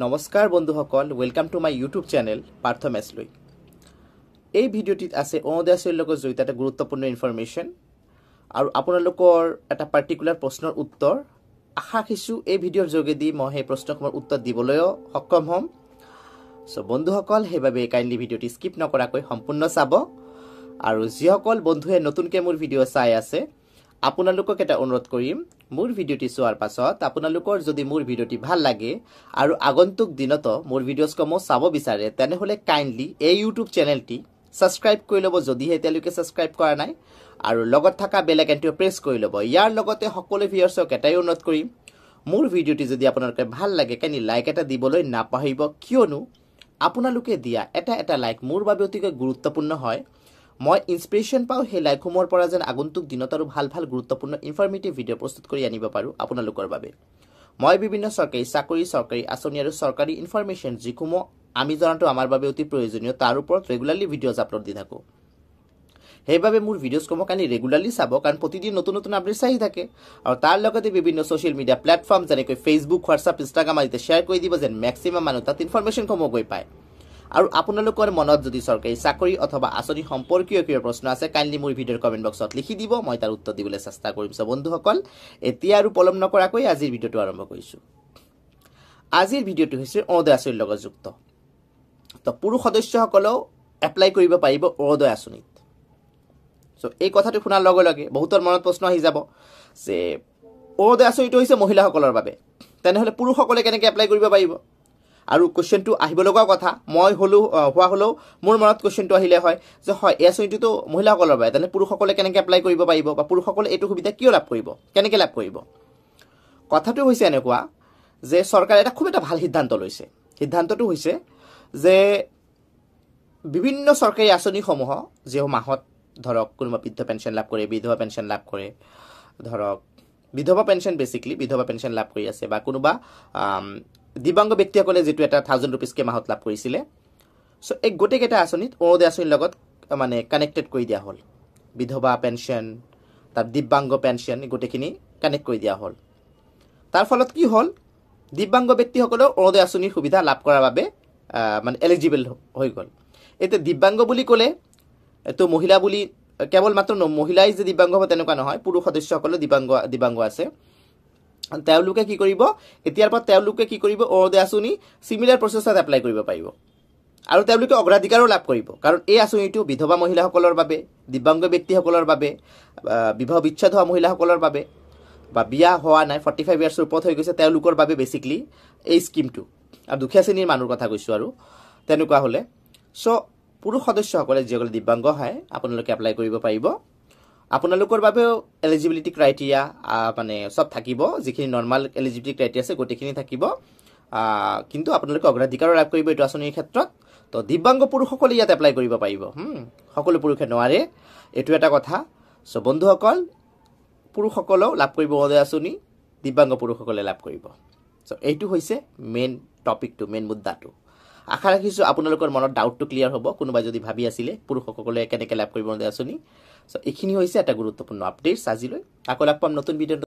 নমস্কাৰ বন্ধুসকল, welcome to my YouTube channel Partha মেছলৈ। এই ভিডিঅ'টিত আছে অৰুণোদয় আঁচনিৰ লগত জড়িত এটা গুৰুত্বপূৰ্ণ ইনফৰমেশ্যন আৰু আপোনালোকৰ এটা পাৰ্টিকুলাৰ প্ৰশ্নৰ উত্তৰ। আশা ৰাখিছোঁ এই ভিডিঅ'ৰ যোগেদি মই সেই প্ৰশ্নসমূহৰ উত্তৰ দিবলৈও সক্ষম হ'ম। চ' বন্ধুসকল, সেইবাবে কাইণ্ডলি ভিডিঅ'টি স্কিপ নকৰাকৈ সম্পূৰ্ণ চাব। আৰু যিসকল বন্ধুৱে নতুনকৈ মোৰ ভিডিঅ' চাই আছে, আপোনালোকক এটা অনুৰোধ কৰিম, মোৰ ভিডিঅ'টি চোৱাৰ পাছত আপোনালোকৰ যদি মোৰ ভিডিঅ'টি ভাল লাগে আৰু আগন্তুক দিনতো মোৰ ভিডিঅ'সমূহ চাব বিচাৰে, তেনেহ'লে কাইণ্ডলি এই ইউটিউব চেনেলটি ছাবস্ক্ৰাইব কৰি ল'ব যদিহে এতিয়ালৈকে ছাবস্ক্ৰাইব কৰা নাই, আৰু লগত থকা বেল আইকনটো প্ৰেছ কৰি ল'ব। ইয়াৰ লগতে সকলো ভিউৱাৰ্ছক এটাই অনুৰোধ কৰিম, মোৰ ভিডিঅ'টি যদি আপোনালোকে ভাল লাগে কাইণ্ডলি লাইক এটা দিবলৈ নাপাহৰিব, কিয়নো আপোনালোকে দিয়া এটা লাইক মোৰ বাবে অতিকৈ গুৰুত্বপূৰ্ণ হয়। মই ইনস্পিৰেশ্যন পাওঁ সেই লাইকসমূহৰ পৰা যেন আগন্তুক দিনত আৰু ভাল গুৰুত্বপূৰ্ণ ইনফৰমেটিভ ভিডিঅ' প্ৰস্তুত কৰি আনিব পাৰোঁ আপোনালোকৰ বাবে। মই বিভিন্ন চৰকাৰী চাকৰি, চৰকাৰী আঁচনি আৰু চৰকাৰী ইনফৰমেশ্যন যিসমূহ আমি জনাটো আমাৰ বাবে অতি প্ৰয়োজনীয়, তাৰ ওপৰত ৰেগুলাৰলি ভিডিঅ'জ আপলোড দি থাকোঁ। সেইবাবে মোৰ ভিডিঅ'সমূহ কাইণ্ডলি ৰেগুলাৰলি চাব, কাৰণ প্ৰতিদিন নতুন নতুন আপডেটছ আহি থাকে। আৰু তাৰ লগতে বিভিন্ন ছ'চিয়েল মিডিয়া প্লেটফৰ্ম যেনেকৈ ফেচবুক, হোৱাটছআপ, ইনষ্টাগ্ৰাম আদিতে শ্বেয়াৰ কৰি দিব যেন মেক্সিমাম মানুহ তাত ইনফৰমেশ্যনসমূহ গৈ পায়। আৰু আপোনালোকৰ মনত যদি চৰকাৰী চাকৰি অথবা আঁচনি সম্পৰ্কীয় কিবা প্ৰশ্ন আছে, কাইণ্ডলি মোৰ ভিডিঅ'ৰ কমেণ্ট বক্সত লিখি দিব, মই তাৰ উত্তৰ দিবলৈ চেষ্টা কৰিম। চ' বন্ধুসকল, এতিয়া আৰু পলম নকৰাকৈ আজিৰ ভিডিঅ'টো আৰম্ভ কৰিছোঁ। আজিৰ ভিডিঅ'টো হৈছে অৰুণোদয় আঁচনিৰ লগত যুক্ত। তো পুৰুষ সদস্যসকলেও এপ্লাই কৰিব পাৰিব অৰুণোদয় আঁচনিত। চ' এই কথাটো শুনাৰ লগে লগে বহুতৰ মনত প্ৰশ্ন আহি যাব যে অৰুণোদয় আঁচনিটো হৈছে মহিলাসকলৰ বাবে, তেনেহ'লে পুৰুষসকলে কেনেকৈ এপ্লাই কৰিব পাৰিব? আৰু কুৱেশ্যনটো আহিব লগা কথা, মই হোৱা হ'লেও মোৰ মনত কুৱেশ্যনটো আহিলে হয় যে হয়, এই আঁচনিটোতো মহিলাসকলৰ বাবে, তেনেহ'লে পুৰুষসকলে কেনেকৈ এপ্লাই কৰিব পাৰিব, বা পুৰুষসকলে এইটো সুবিধা কিয় লাভ কৰিব, কেনেকৈ লাভ কৰিব? কথাটো হৈছে এনেকুৱা যে চৰকাৰে খুব এটা ভাল সিদ্ধান্ত লৈছে। সিদ্ধান্তটো হৈছে যে বিভিন্ন চৰকাৰী আঁচনিসমূহ যিসমূহ মাহত ধৰক কোনোবা বৃদ্ধ পেঞ্চন লাভ কৰে, বিধৱা পেঞ্চন লাভ কৰে, ধৰক বিধৱা পেঞ্চন বেচিকলি বিধৱা পেঞ্চন লাভ কৰি আছে, বা কোনোবা দিব্যাংগ ব্যক্তিসকলে যিটো এটা 1000 ৰুপিজকৈ মাহত লাভ কৰিছিলে। চ' এই গোটেইকেইটা আঁচনিত অৰুণোদয় আঁচনিৰ লগত মানে কানেক্টেড কৰি দিয়া হ'ল। বিধৱা পেঞ্চন, তাত দিব্যাংগ পেঞ্চন, গোটেইখিনি কানেক্ট কৰি দিয়া হ'ল। তাৰ ফলত কি হ'ল, দিব্যাংগ ব্যক্তিসকলেও অৰুণোদয় আঁচনিৰ সুবিধা লাভ কৰাৰ বাবে মানে এলিজিবল হৈ গ'ল। এতিয়া দিব্যাংগ বুলি ক'লে এইটো মহিলা বুলি কেৱল মাত্ৰ মহিলাই যে দিব্যাংগ হ'ব তেনেকুৱা নহয়, পুৰুষ সদস্যসকলেও দিব্যাংগ আছে। তেওঁলোকে কি কৰিব, এতিয়াৰ পৰা তেওঁলোকে কি কৰিব, অৰুণোদয় আঁচনি চিমিলাৰ প্ৰচেছত এপ্লাই কৰিব পাৰিব, আৰু তেওঁলোকে অগ্ৰাধিকাৰো লাভ কৰিব। কাৰণ এই আঁচনিটো বিধৱা মহিলাসকলৰ বাবে, দিব্যাংগ ব্যক্তিসকলৰ বাবে, বিবাহ বিচ্ছেদ হোৱা মহিলাসকলৰ বাবে, বা বিয়া হোৱা নাই 45 ইয়াৰ্ছৰ ওপৰত হৈ গৈছে তেওঁলোকৰ বাবে বেচিকলি এই স্কিমটো। আৰু দুখীয়া শ্ৰেণীৰ মানুহৰ কথা কৈছোঁ আৰু তেনেকুৱা হ'লে। চ' পুৰুষ সদস্যসকলে যিসকলে দিব্যাংগ হয় আপোনালোকে এপ্লাই কৰিব পাৰিব। আপোনালোকৰ বাবেও এলিজিবিলিটি ক্ৰাইটেৰিয়া মানে চব থাকিব, যিখিনি নৰ্মেল এলিজিবিলিটি ক্ৰাইটেৰিয়া আছে গোটেইখিনি থাকিব, কিন্তু আপোনালোকে অগ্ৰাধিকাৰো লাভ কৰিব এইটো আঁচনিৰ ক্ষেত্ৰত। তো দিব্যাংগ পুৰুষসকলে ইয়াত এপ্লাই কৰিব পাৰিব, সকলো পুৰুষে নোৱাৰে, এইটো এটা কথা। চ' বন্ধুসকল, পুৰুষসকলেও লাভ কৰিব অৰুণোদয় আঁচনি, দিব্যাংগ পুৰুষসকলে লাভ কৰিব। চ' এইটো হৈছে মেইন টপিকটো, মেইন মুদ্দাটো। আশা ৰাখিছোঁ আপোনালোকৰ মনত ডাউটটো ক্লিয়াৰ হ'ব, কোনোবাই যদি ভাবি আছিলে পুৰুষসকলে কেনেকৈ লাভ কৰিব অৰুণোদয় আঁচনি। চ' এইখিনি হৈছে এটা গুৰুত্বপূৰ্ণ আপডেটছ আজিলৈ। আকৌ লগ পাম নতুন ভিডিঅ'।